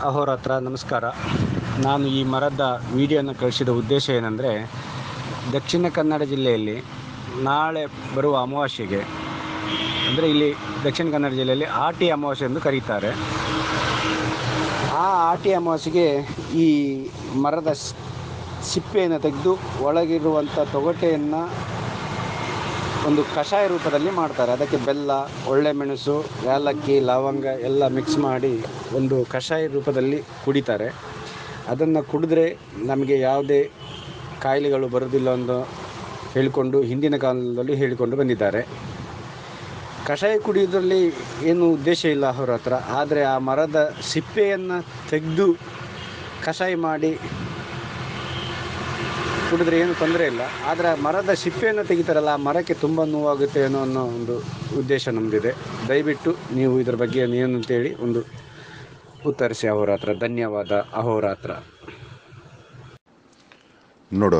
ಅಹೋರಾತ್ರ ನಮಸ್ಕಾರ. ನಾನು ಈ ಮರದ ವಿಡಿಯೋನ ಕಳಿಸಿದ ಉದ್ದೇಶ ಏನಂದರೆ, ದಕ್ಷಿಣ ಕನ್ನಡ ಜಿಲ್ಲೆಯಲ್ಲಿ ನಾಳೆ ಬರುವ ಅಮಾವಾಸ್ಯೆಗೆ, ಅಂದರೆ ಇಲ್ಲಿ ದಕ್ಷಿಣ ಕನ್ನಡ ಜಿಲ್ಲೆಯಲ್ಲಿ ಆಟಿ ಅಮಾವಾಸ್ಯೆ ಎಂದು ಕರೀತಾರೆ. ಆ ಆಟಿ ಅಮಾವಾಸ್ಯೆಗೆ ಈ ಮರದ ಸಿಪ್ಪೆಯನ್ನು ತೆಗೆದು ಒಳಗಿರುವಂಥ ತೊಗಟೆಯನ್ನು ಒಂದು ಕಷಾಯ ರೂಪದಲ್ಲಿ ಮಾಡ್ತಾರೆ. ಅದಕ್ಕೆ ಬೆಲ್ಲ, ಒಳ್ಳೆ ಮೆಣಸು, ಏಲಕ್ಕಿ, ಲವಂಗ ಎಲ್ಲ ಮಿಕ್ಸ್ ಮಾಡಿ ಒಂದು ಕಷಾಯ ರೂಪದಲ್ಲಿ ಕುಡಿತಾರೆ. ಅದನ್ನು ಕುಡಿದ್ರೆ ನಮಗೆ ಯಾವುದೇ ಕಾಯಿಲೆಗಳು ಬರೋದಿಲ್ಲ ಎಂದು ಹೇಳಿಕೊಂಡು ಹಿಂದಿನ ಕಾಲದಲ್ಲಿ ಹೇಳಿಕೊಂಡು ಬಂದಿದ್ದಾರೆ. ಕಷಾಯ ಕುಡಿಯೋದ್ರಲ್ಲಿ ಏನು ಉದ್ದೇಶ ಇಲ್ಲ ಅವರ ಹತ್ರ. ಆದರೆ ಆ ಮರದ ಸಿಪ್ಪೆಯನ್ನು ತೆಗೆದು ಕಷಾಯ ಮಾಡಿ ಕುಡಿದ್ರೆ ಏನು ತೊಂದರೆ ಇಲ್ಲ. ಆದರೆ ಮರದ ಸಿಪ್ಪೆಯನ್ನು ತೆಗಿತಾರಲ್ಲ, ಆ ಮರಕ್ಕೆ ತುಂಬ ನೋವಾಗುತ್ತೆ ಅನ್ನೋ ಒಂದು ಉದ್ದೇಶ ನಮ್ಮದಿದೆ. ದಯವಿಟ್ಟು ನೀವು ಇದರ ಬಗ್ಗೆ ಏನು ಅಂತೇಳಿ ಒಂದು ಉತ್ತರಿಸಿ ಅಹೋರಾತ್ರ. ಧನ್ಯವಾದ. ಅಹೋರಾತ್ರ. ನೋಡ,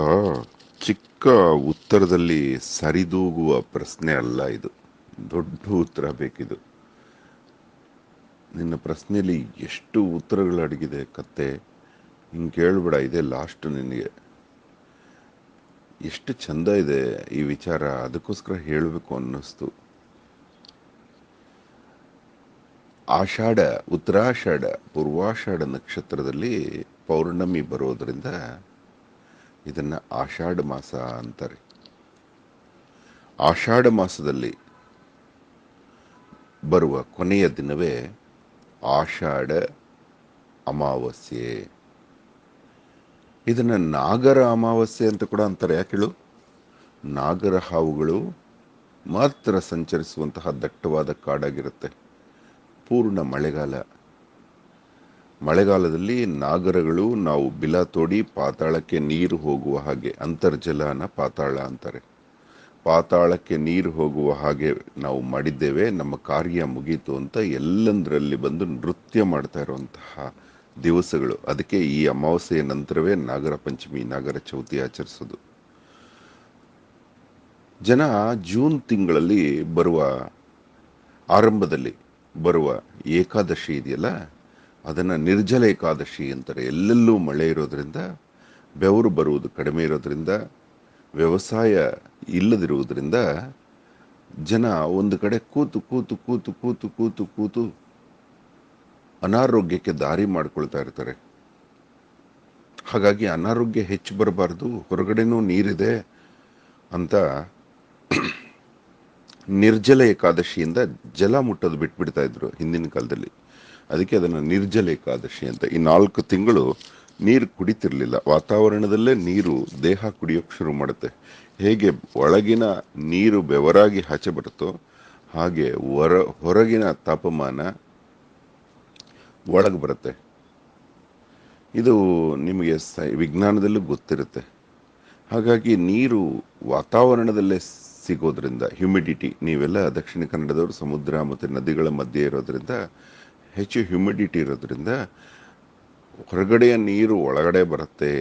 ಚಿಕ್ಕ ಉತ್ತರದಲ್ಲಿ ಸರಿದೂಗುವ ಪ್ರಶ್ನೆ ಅಲ್ಲ ಇದು, ದೊಡ್ಡ ಉತ್ತರ ಬೇಕಿದು. ನಿನ್ನ ಪ್ರಶ್ನೆಯಲ್ಲಿ ಎಷ್ಟು ಉತ್ತರಗಳು ಅಡಗಿದೆ ಕತ್ತೆ. ಹಿಂಗೆ ಕೇಳ್ಬೇಡ, ಇದೆ ಲಾಸ್ಟ್ ನಿನಗೆ. ಎಷ್ಟು ಚಂದ ಇದೆ ಈ ವಿಚಾರ, ಅದಕ್ಕೋಸ್ಕರ ಹೇಳಬೇಕು ಅನ್ನಿಸ್ತು. ಆಷಾಢ, ಉತ್ತರಾಷಾಢ, ಪೂರ್ವಾಷಾಢ ನಕ್ಷತ್ರದಲ್ಲಿ ಪೌರ್ಣಮಿ ಬರೋದ್ರಿಂದ ಇದನ್ನ ಆಷಾಢ ಮಾಸ ಅಂತಾರೆ. ಆಷಾಢ ಮಾಸದಲ್ಲಿ ಬರುವ ಕೊನೆಯ ದಿನವೇ ಆಷಾಢ ಅಮಾವಾಸ್ಯೆ. ಇದನ್ನ ನಾಗರ ಅಮಾವಾಸ್ಯೆ ಅಂತ ಕೂಡ ಅಂತಾರೆ. ಯಾಕೆ ಹೇಳು? ನಾಗರ ಹಾವುಗಳು ಮಾತ್ರ ಸಂಚರಿಸುವಂತಹ ದಟ್ಟವಾದ ಕಾಡಾಗಿರುತ್ತೆ. ಪೂರ್ಣ ಮಳೆಗಾಲದಲ್ಲಿ ನಾಗರಗಳು ನಾವು ಬಿಲ ತೋಡಿ ಪಾತಾಳಕ್ಕೆ ನೀರು ಹೋಗುವ ಹಾಗೆ, ಅಂತರ್ಜಲನ ಪಾತಾಳ ಅಂತಾರೆ, ಪಾತಾಳಕ್ಕೆ ನೀರು ಹೋಗುವ ಹಾಗೆ ನಾವು ಮಾಡಿದ್ದೇವೆ, ನಮ್ಮ ಕಾರ್ಯ ಮುಗೀತು ಅಂತ ಎಲ್ಲಂದರಲ್ಲಿ ಬಂದು ನೃತ್ಯ ಮಾಡ್ತಾ ಇರುವಂತಹ ದಿವಸಗಳು. ಅದಕ್ಕೆ ಈ ಅಮಾವಾಸ್ಯೆಯ ನಂತರವೇ ನಾಗರ ಪಂಚಮಿ, ನಾಗರ ಚೌತಿ ಆಚರಿಸೋದು. ಜನ ಜೂನ್ ತಿಂಗಳಲ್ಲಿ ಬರುವ ಆರಂಭದಲ್ಲಿ ಬರುವ ಏಕಾದಶಿ ಇದೆಯಲ್ಲ, ಅದನ್ನ ನಿರ್ಜಲ ಏಕಾದಶಿ ಅಂತಾರೆ. ಎಲ್ಲೆಲ್ಲೂ ಮಳೆ ಇರೋದ್ರಿಂದ, ಬೆವರು ಬರುವುದು ಕಡಿಮೆ ಇರೋದ್ರಿಂದ, ವ್ಯವಸಾಯ ಇಲ್ಲದಿರುವುದರಿಂದ ಜನ ಒಂದು ಕಡೆ ಕೂತು ಕೂತು ಕೂತು ಕೂತು ಕೂತು ಕೂತು ಅನಾರೋಗ್ಯಕ್ಕೆ ದಾರಿ ಮಾಡ್ಕೊಳ್ತಾ ಇರ್ತಾರೆ. ಹಾಗಾಗಿ ಅನಾರೋಗ್ಯ ಹೆಚ್ಚು ಬರಬಾರ್ದು, ಹೊರಗಡೆನೂ ನೀರಿದೆ ಅಂತ ನಿರ್ಜಲ ಏಕಾದಶಿಯಿಂದ ಜಲ ಮುಟ್ಟೋದು ಬಿಟ್ಬಿಡ್ತಾ ಇದ್ರು ಹಿಂದಿನ ಕಾಲದಲ್ಲಿ. ಅದಕ್ಕೆ ಅದನ್ನು ನಿರ್ಜಲ ಏಕಾದಶಿ ಅಂತ. ಈ 4 ತಿಂಗಳು ನೀರು ಕುಡಿತಿರ್ಲಿಲ್ಲ. ವಾತಾವರಣದಲ್ಲೇ ನೀರು ದೇಹ ಕುಡಿಯೋಕೆ ಶುರು ಮಾಡುತ್ತೆ. ಹೇಗೆ ಒಳಗಿನ ನೀರು ಬೆವರಾಗಿ ಆಚೆ ಬರುತ್ತೋ ಹಾಗೆ ಹೊರಗಿನ ತಾಪಮಾನ ಒಳಗೆ ಬರುತ್ತೆ. ಇದು ನಿಮಗೆ ವಿಜ್ಞಾನದಲ್ಲೂ ಗೊತ್ತಿರುತ್ತೆ. ಹಾಗಾಗಿ ನೀರು ವಾತಾವರಣದಲ್ಲೇ ಸಿಗೋದ್ರಿಂದ, ಹ್ಯುಮಿಡಿಟಿ, ನೀವೆಲ್ಲ ದಕ್ಷಿಣ ಕನ್ನಡದವರು ಸಮುದ್ರ ಮತ್ತು ನದಿಗಳ ಮಧ್ಯೆ ಇರೋದ್ರಿಂದ ಹೆಚ್ಚು ಹ್ಯುಮಿಡಿಟಿ ಇರೋದ್ರಿಂದ ಹೊರಗಡೆಯ ನೀರು ಒಳಗಡೆ ಬರುತ್ತೆ.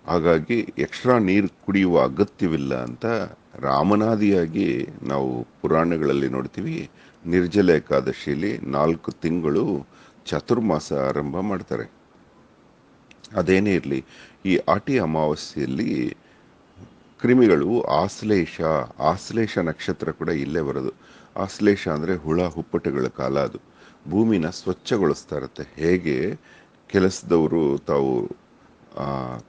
ಹಾಗಾಗಿ ಎಕ್ಸ್ಟ್ರಾ ನೀರು ಕುಡಿಯುವ ಅಗತ್ಯವಿಲ್ಲ ಅಂತ ರಾಮನಾದಿಯಾಗಿ ನಾವು ಪುರಾಣಗಳಲ್ಲಿ ನೋಡ್ತೀವಿ. ನಿರ್ಜಲ ಏಕಾದಶಿಯಲ್ಲಿ 4 ತಿಂಗಳು ಚಾತುರ್ಮಾಸ ಆರಂಭ ಮಾಡ್ತಾರೆ. ಅದೇನೇ ಇರಲಿ, ಈ ಆಟಿ ಅಮಾವಾಸ್ಯೆಯಲ್ಲಿ ಕ್ರಿಮಿಗಳು ಆಶ್ಲೇಷ ನಕ್ಷತ್ರ ಕೂಡ ಇಲ್ಲೇ ಬರೋದು. ಆಶ್ಲೇಷ ಅಂದರೆ ಹುಳ ಹುಪ್ಪಟೆಗಳ ಕಾಲ. ಅದು ಭೂಮಿನ ಸ್ವಚ್ಛಗೊಳಿಸ್ತಾ ಇರುತ್ತೆ. ಹೇಗೆ ಕೆಲಸದವರು ತಾವು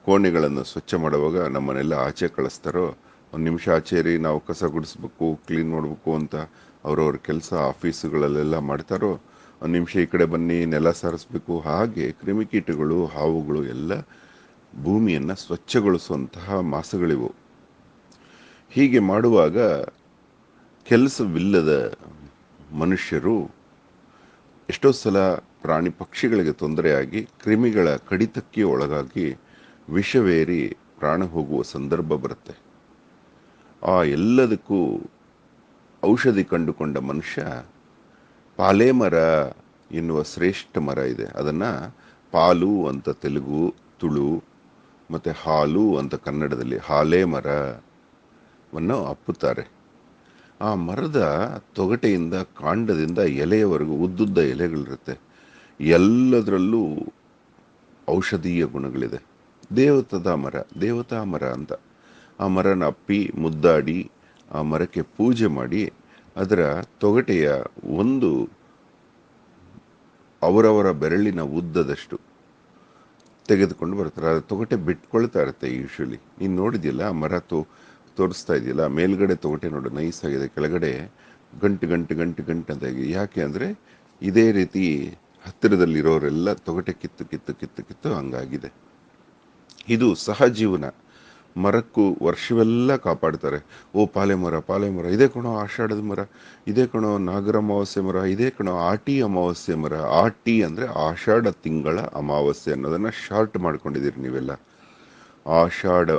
ಕೋಣೆಗಳನ್ನು ಸ್ವಚ್ಛ ಮಾಡುವಾಗ ನಮ್ಮನ್ನೆಲ್ಲ ಆಚೆ ಕಳಿಸ್ತಾರೋ, 1 ನಿಮಿಷ ಆಚೆರಿ ನಾವು ಕಸ ಗುಡಿಸ್ಬೇಕು, ಕ್ಲೀನ್ ಮಾಡಬೇಕು ಅಂತ ಅವ್ರವ್ರ ಕೆಲಸ ಆಫೀಸುಗಳಲ್ಲೆಲ್ಲ ಮಾಡ್ತಾರೋ, 1 ನಿಮಿಷ ಈ ಕಡೆ ಬನ್ನಿ ನೆಲ ಸಾರಿಸ್ಬೇಕು. ಹಾಗೆ ಕ್ರಿಮಿಕೀಟಗಳು, ಹಾವುಗಳು ಎಲ್ಲ ಭೂಮಿಯನ್ನು ಸ್ವಚ್ಛಗೊಳಿಸುವಂತಹ ಮಾಸಗಳಿವು. ಹೀಗೆ ಮಾಡುವಾಗ ಕೆಲಸವಿಲ್ಲದ ಮನುಷ್ಯರು ಎಷ್ಟೋ ಸಲ ಪ್ರಾಣಿ ಪಕ್ಷಿಗಳಿಗೆ ತೊಂದರೆಯಾಗಿ ಕ್ರಿಮಿಗಳ ಕಡಿತಕ್ಕೆ ಒಳಗಾಗಿ ವಿಷವೇರಿ ಪ್ರಾಣ ಹೋಗುವ ಸಂದರ್ಭ ಬರುತ್ತೆ. ಆ ಎಲ್ಲದಕ್ಕೂ ಔಷಧಿ ಕಂಡುಕೊಂಡ ಮನುಷ್ಯ ಪಾಲೆ ಮರ ಎನ್ನುವ ಶ್ರೇಷ್ಠ ಮರ ಇದೆ. ಅದನ್ನ ಪಾಲು ಅಂತ ತೆಲುಗು, ತುಳು ಮತ್ತೆ ಹಾಲು ಅಂತ ಕನ್ನಡದಲ್ಲಿ ಹಾಲೆ ಮರವನ್ನು ಅಪ್ಪುತ್ತಾರೆ. ಆ ಮರದ ತೊಗಟೆಯಿಂದ ಕಾಂಡದಿಂದ ಎಲೆಯವರೆಗೂ ಉದ್ದುದ್ದ ಎಲೆಗಳಿರುತ್ತೆ. ಎಲ್ಲದರಲ್ಲೂ ಔಷಧೀಯ ಗುಣಗಳಿದೆ. ದೇವತಾ ಮರ ಅಂತ. ಆ ಮರನ ಅಪ್ಪಿ ಮುದ್ದಾಡಿ ಆ ಮರಕ್ಕೆ ಪೂಜೆ ಮಾಡಿ ಅದರ ತೊಗಟೆಯ ಒಂದು ಅವರವರ ಬೆರಳಿನ ಉದ್ದದಷ್ಟು ತೆಗೆದುಕೊಂಡು ಬರ್ತಾರೆ. ಅದು ತೊಗಟೆ ಬಿಟ್ಕೊಳ್ತಾ ಇರುತ್ತೆ ಯೂಶ್ವಲಿ. ನೀನು ನೋಡಿದ್ಯಲ್ಲ ಆ ಮರ ತೋರಿಸ್ತಾ ಇದೆಯಲ್ಲ, ಮೇಲ್ಗಡೆ ತೊಗಟೆ ನೋಡು ನೈಸ್ ಆಗಿದೆ, ಕೆಳಗಡೆ ಗಂಟು ಗಂಟು ಗಂಟು ಗಂಟು ಅಂತ ಇದೆ. ಯಾಕೆ ಅಂದರೆ ಇದೇ ರೀತಿ ಹತ್ತಿರದಲ್ಲಿರೋರೆಲ್ಲ ತೊಗಟೆ ಕಿತ್ತು ಕಿತ್ತು ಕಿತ್ತು ಕಿತ್ತು ಹಂಗಾಗಿದೆ. ಇದು ಸಹಜೀವನ. ಮರಕ್ಕೂ ವರ್ಷವೆಲ್ಲ ಕಾಪಾಡ್ತಾರೆ. ಓ ಪಾಲೆ ಮರ ಇದೇ ಕಣೋ ಆಷಾಢದ ಮರ, ಇದೇ ಕಣೋ ನಾಗರ ಅಮಾವಾಸ್ಯೆ ಮರ, ಇದೇ ಕಣೋ ಆಟಿ ಅಮಾವಾಸ್ಯೆ ಮರ. ಆಟಿ ಅಂದರೆ ಆಷಾಢ ತಿಂಗಳ ಅಮಾವಾಸ್ಯೆ ಅನ್ನೋದನ್ನು ಶಾರ್ಟ್ ಮಾಡ್ಕೊಂಡಿದ್ದೀರಿ ನೀವೆಲ್ಲ. ಆಷಾಢ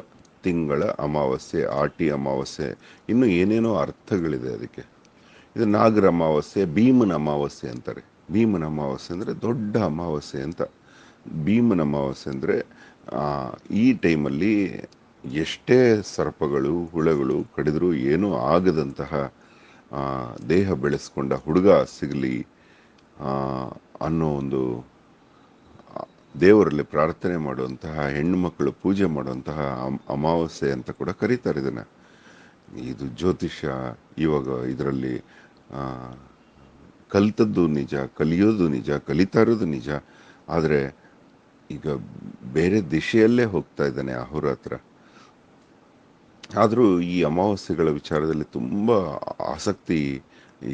ತಿಂಗಳ ಅಮಾವಾಸ್ಯೆ, ಆಟಿ ಅಮಾವಾಸ್ಯೆ, ಇನ್ನು ಏನೇನೋ ಅರ್ಥಗಳಿದೆ ಅದಕ್ಕೆ. ಇದು ನಾಗರ ಅಮಾವಾಸ್ಯೆ, ಭೀಮನ ಅಮಾವಾಸ್ಯೆ ಅಂತಾರೆ. ಭೀಮನ ಅಮಾವಾಸ್ಯೆ ಅಂದರೆ ದೊಡ್ಡ ಅಮಾವಾಸ್ಯೆ ಅಂತ. ಭೀಮನ ಅಮಾವಾಸ್ಯೆ ಅಂದರೆ ಈ ಟೈಮಲ್ಲಿ ಎಷ್ಟೇ ಸರ್ಪಗಳು ಹುಳಗಳು ಕಡಿದರೂ ಏನೂ ಆಗದಂತಹ ದೇಹ ಬೆಳೆಸ್ಕೊಂಡ ಹುಡುಗ ಸಿಗಲಿ ಅನ್ನೋ ಒಂದು ದೇವರಲ್ಲಿ ಪ್ರಾರ್ಥನೆ ಮಾಡುವಂತಹ, ಹೆಣ್ಣು ಮಕ್ಕಳು ಪೂಜೆ ಮಾಡುವಂತಹ ಅಮಾವಾಸ್ಯೆ ಅಂತ ಕೂಡ ಕರೀತಾರೆ ಇದನ್ನು. ಇದು ಜ್ಯೋತಿಷ್ಯ ಇವಾಗ ಇದರಲ್ಲಿ ಕಲಿತದ್ದು ನಿಜ, ಕಲಿಯೋದು ನಿಜ, ಕಲಿತಾ ಇರೋದು ನಿಜ. ಆದರೆ ಈಗ ಬೇರೆ ದಿಶೆಯಲ್ಲೇ ಹೋಗ್ತಾ ಇದ್ದಾನೆ ಅಹೋರಾತ್ರ. ಆದರೂ ಈ ಅಮಾವಾಸ್ಯೆಗಳ ವಿಚಾರದಲ್ಲಿ ತುಂಬ ಆಸಕ್ತಿ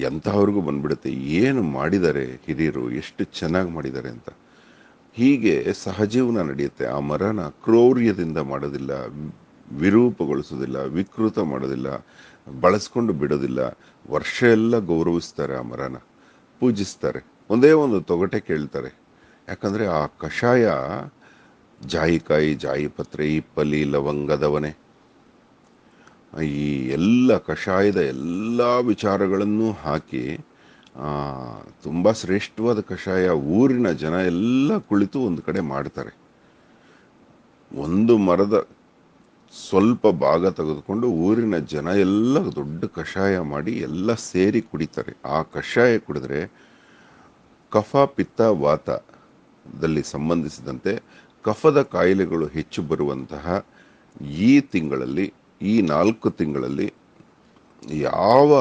ಎಂತಹವ್ರಿಗೂ ಬಂದ್ಬಿಡುತ್ತೆ. ಏನು ಮಾಡಿದ್ದಾರೆ ಹಿರಿಯರು, ಎಷ್ಟು ಚೆನ್ನಾಗಿ ಮಾಡಿದ್ದಾರೆ ಅಂತ. ಹೀಗೆ ಸಹಜೀವನ ನಡೆಯುತ್ತೆ. ಆ ಮರನ ಕ್ರೌರ್ಯದಿಂದ ಮಾಡೋದಿಲ್ಲ, ವಿರೂಪಗೊಳಿಸೋದಿಲ್ಲ, ವಿಕೃತ ಮಾಡೋದಿಲ್ಲ, ಬಳಸ್ಕೊಂಡು ಬಿಡೋದಿಲ್ಲ. ವರ್ಷ ಎಲ್ಲ ಗೌರವಿಸ್ತಾರೆ, ಆ ಮರನ ಪೂಜಿಸ್ತಾರೆ. ಒಂದೇ ಒಂದು ತೊಗಟೆ ಕೇಳ್ತಾರೆ. ಯಾಕಂದರೆ ಆ ಕಷಾಯ ಜಾಯಿಕಾಯಿ, ಜಾಯಿಪತ್ರೆ, ಇಪ್ಪಲಿ, ಲವಂಗದವನೆ, ಈ ಎಲ್ಲ ಕಷಾಯದ ಎಲ್ಲ ವಿಚಾರಗಳನ್ನು ಹಾಕಿ ತುಂಬ ಶ್ರೇಷ್ಠವಾದ ಕಷಾಯ. ಊರಿನ ಜನ ಎಲ್ಲ ಕುಳಿತು ಒಂದು ಕಡೆ ಮಾಡ್ತಾರೆ. ಒಂದು ಮರದ ಸ್ವಲ್ಪ ಭಾಗ ತೆಗೆದುಕೊಂಡು ಊರಿನ ಜನ ಎಲ್ಲ ದೊಡ್ಡ ಕಷಾಯ ಮಾಡಿ ಎಲ್ಲ ಸೇರಿ ಕುಡಿತಾರೆ. ಆ ಕಷಾಯ ಕುಡಿದ್ರೆ ಕಫ, ಪಿತ್ತ, ವಾತದಲ್ಲಿ ಸಂಬಂಧಿಸಿದಂತೆ ಕಫದ ಕಾಯಿಲೆಗಳು ಹೆಚ್ಚು ಬರುವಂತಹ ಈ ತಿಂಗಳಲ್ಲಿ, ಈ 4 ತಿಂಗಳಲ್ಲಿ ಯಾವ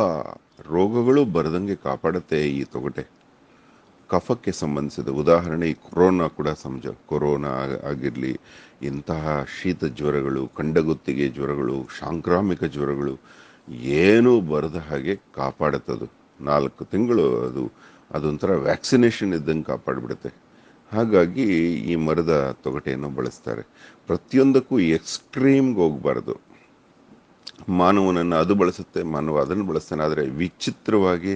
ರೋಗಗಳು ಬರದಂಗೆ ಕಾಪಾಡುತ್ತೆ ಈ ತೊಗಟೆ. ಕಫಕ್ಕೆ ಸಂಬಂಧಿಸಿದ ಉದಾಹರಣೆ ಈ ಕೊರೋನಾ ಕೂಡ ಕೊರೋನಾ ಆಗಿರಲಿ, ಇಂತಹ ಶೀತ ಜ್ವರಗಳು, ಕಂಡಗುತ್ತಿಗೆ ಜ್ವರಗಳು, ಸಾಂಕ್ರಾಮಿಕ ಜ್ವರಗಳು ಏನೂ ಬರದ ಹಾಗೆ ಕಾಪಾಡುತ್ತದು. 4 ತಿಂಗಳು ಅದೊಂಥರ ವ್ಯಾಕ್ಸಿನೇಷನ್ ಇದ್ದಂಗೆ ಕಾಪಾಡಿಬಿಡುತ್ತೆ. ಹಾಗಾಗಿ ಈ ಮರದ ತೊಗಟೆಯನ್ನು ಬಳಸ್ತಾರೆ. ಪ್ರತಿಯೊಂದಕ್ಕೂ ಎಕ್ಸ್ಟ್ರೀಮ್ಗೆ ಹೋಗಬಾರ್ದು. ಮಾನವನನ್ನು ಅದು ಬಳಸುತ್ತೆ, ಮಾನವ ಅದನ್ನು ಬಳಸ್ತಾನೆ. ಆದರೆ ವಿಚಿತ್ರವಾಗಿ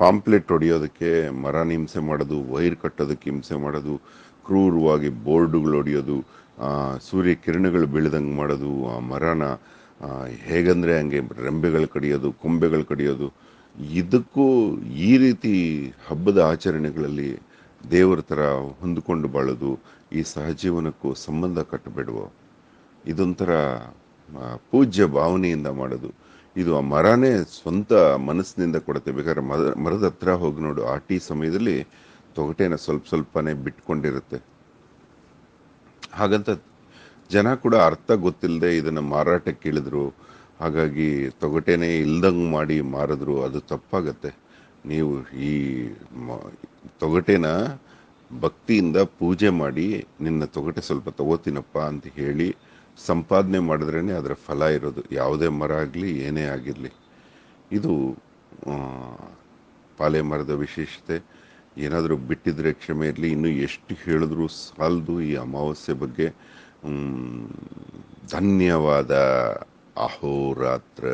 ಪಾಂಪ್ಲೆಟ್ ಹೊಡೆಯೋದಕ್ಕೆ ಮರನ ಹಿಂಸೆ ಮಾಡೋದು, ವೈರ್ ಕಟ್ಟೋದಕ್ಕೆ ಹಿಂಸೆ ಮಾಡೋದು, ಕ್ರೂರವಾಗಿ ಬೋರ್ಡುಗಳು ಹೊಡೆಯೋದು, ಸೂರ್ಯ ಕಿರಣಗಳು ಬೀಳ್ದಂಗೆ ಮಾಡೋದು, ಆ ಮರನ ಹೇಗಂದರೆ ಹಂಗೆ ರೆಂಬೆಗಳು ಕಡಿಯೋದು, ಕೊಂಬೆಗಳು ಕಡಿಯೋದು, ಇದಕ್ಕೂ ಈ ರೀತಿ ಹಬ್ಬದ ಆಚರಣೆಗಳಲ್ಲಿ ದೇವರ ಥರ ಹೊಂದಿಕೊಂಡು ಬಾಳೋದು, ಈ ಸಹಜೀವನಕ್ಕೂ ಸಂಬಂಧ ಕಟ್ಟಬೇಡುವ. ಇದೊಂಥರ ಪೂಜ್ಯ ಭಾವನೆಯಿಂದ ಮಾಡೋದು. ಇದು ಆ ಮರನೇ ಸ್ವಂತ ಮನಸ್ಸಿನಿಂದ ಕೊಡುತ್ತೆ. ಬೇಕಾದ್ರೆ ಮರದ ಹತ್ರ ಹೋಗಿ ನೋಡು, ಆಟಿ ಸಮಯದಲ್ಲಿ ತೊಗಟೆನ ಸ್ವಲ್ಪನೇ ಬಿಟ್ಕೊಂಡಿರುತ್ತೆ. ಹಾಗಂತ ಜನ ಕೂಡ ಅರ್ಥ ಗೊತ್ತಿಲ್ಲದೆ ಇದನ್ನು ಮಾರಾಟಕ್ಕೆ ಇಳಿದ್ರು, ಹಾಗಾಗಿ ತೊಗಟೆನೇ ಇಲ್ದಂಗೆ ಮಾಡಿ ಮಾರಿದ್ರು, ಅದು ತಪ್ಪಾಗತ್ತೆ. ನೀವು ಈ ತೊಗಟೆನ ಭಕ್ತಿಯಿಂದ ಪೂಜೆ ಮಾಡಿ, ನಿನ್ನ ತೊಗಟೆ ಸ್ವಲ್ಪ ತಗೋತೀನಪ್ಪ ಅಂತ ಹೇಳಿ ಸಂಪಾದನೆ ಮಾಡಿದ್ರೇ ಅದರ ಫಲ ಇರೋದು. ಯಾವುದೇ ಮರ ಆಗಲಿ, ಏನೇ ಆಗಿರಲಿ. ಇದು ಪಾಲೆ ಮರದ ವಿಶೇಷತೆ. ಏನಾದರೂ ಬಿಟ್ಟಿದ್ರೆ ಕ್ಷಮೆ ಇರಲಿ. ಇನ್ನೂ ಎಷ್ಟು ಹೇಳಿದ್ರೂ ಸಾಲದು ಈ ಅಮಾವಾಸ್ಯೆ ಬಗ್ಗೆ. ಧನ್ಯವಾದ. ಅಹೋರಾತ್ರ.